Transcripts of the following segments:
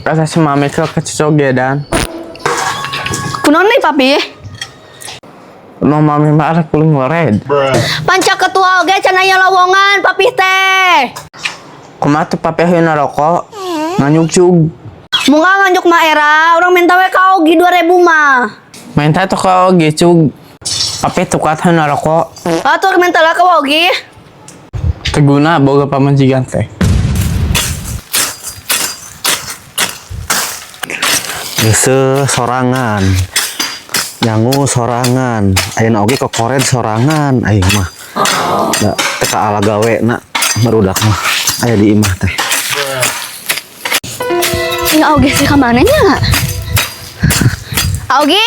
Kata si mami ke kecogedan. Kunaon nih papi? No mami mah arek kuling ngored. Panca ketua oge can aya lowongan papi teh. Kumaha teu papi heuna rokok? Nganyucug. Munga nganjuk mah era, urang minta we ka ogi 2000 mah. Minta tuh ka oge cug. Papi tukat heuna rokok. Atur minta lah ka ogi. Teguna boga pamajikan teh. Geuse sorangan. Nyangu sorangan. Ayeuna oge kokored sorangan. Ayo mah. Da teka ala gawe na merudak mah. Aya di imah teh. Ya ogi sih ka mana nya? Ogi?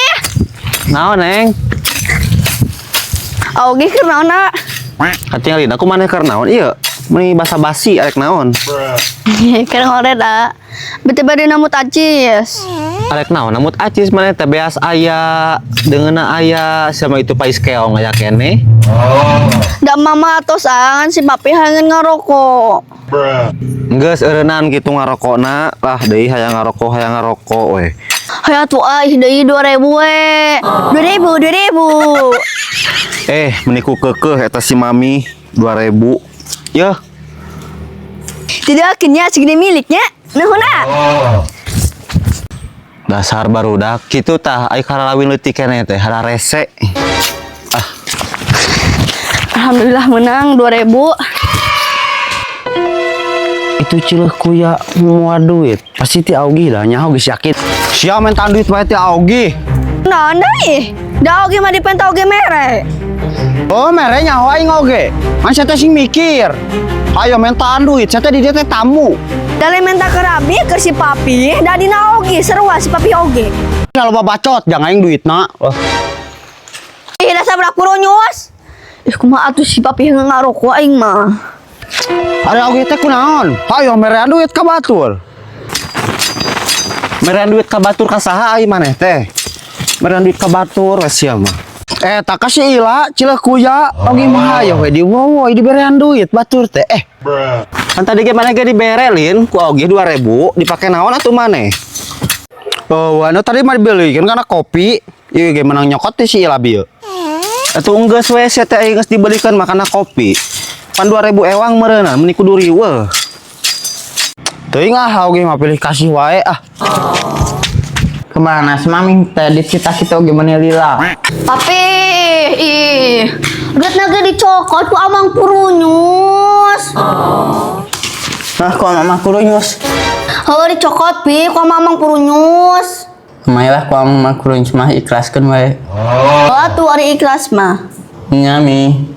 Naon, Neng? Ogi keur naonna? Katingalin aku maneh keur naon ieu? Meni basa-basi arek naon? Keur ngore da. Bete bade namut acis. Arek naon namut acis maneh teh beas aya deungeuna aya sama itu pais keong aya kene. Da mama tos angan si papi hangeun ngarokok. Geus eureunaan kitu ngarokokna. Lah deui hayang ngarokok we. Hayat tuh aih deui 2000 we. 2000. Meniku keukeuh eta si mami 2000. Yeuh. Tidak akhirnya segini miliknya. Nuhuna. Dasar barudak kitu tah ai kalalawin leutik keneh teh hara rese. Alhamdulillah menang 2000. Itu cileuh kuya moal duit. Pasti ti Augie lah nyaho geus yakin. Sia mentan duit bae ti Augie. Nah, nih. Da oge mah dipenta oge mere. Oh, mere nyaho aing oge. Man saya teh sing mikir. Ayo mentaan duit, saya teh di dieu teh tamu. Dale menta kerabi ke si papi, da dina oge sarua si papi oge. Kalau bacot jangan aing duitna. Ih, dasar budak kuronyos. Ih, kumaha atuh si papi ngarokok aing mah. Ada Augie teh kunaon? Ayo merean duit ka batur. Merean duit ka batur ka saha ai maneh teh? Merean duit ka batur we sia mah. Tak kasih ila cileuh kuya Augie mah hayo we diwowo diberean duit batur teh. Kan tadi ge maneh ge diberelin ku Augie 2000 dipake naon atuh maneh? Oh, anu tadi mah dibelikeun kana kopi. Ieu ge menang nyokot teh si ila bieu. Atuh enggeus we sia teh geus dibelikeun makana kopi. Pan 2000 ewang meureunna meni kudu riweuh. Teuing Augie mah pilih kasih wae ah. Kemana si mami teh dicita kita oge maneh lila. Papi, ih. Duit naga dicokot ku amang purunyus. Nah, kok mama kurunyus. Heuh dicokot pi ku amang purunyus. Mailah ku mama kurunyus mah ikhlaskeun we. Oh, atuh ari ikhlas mah. Nyami.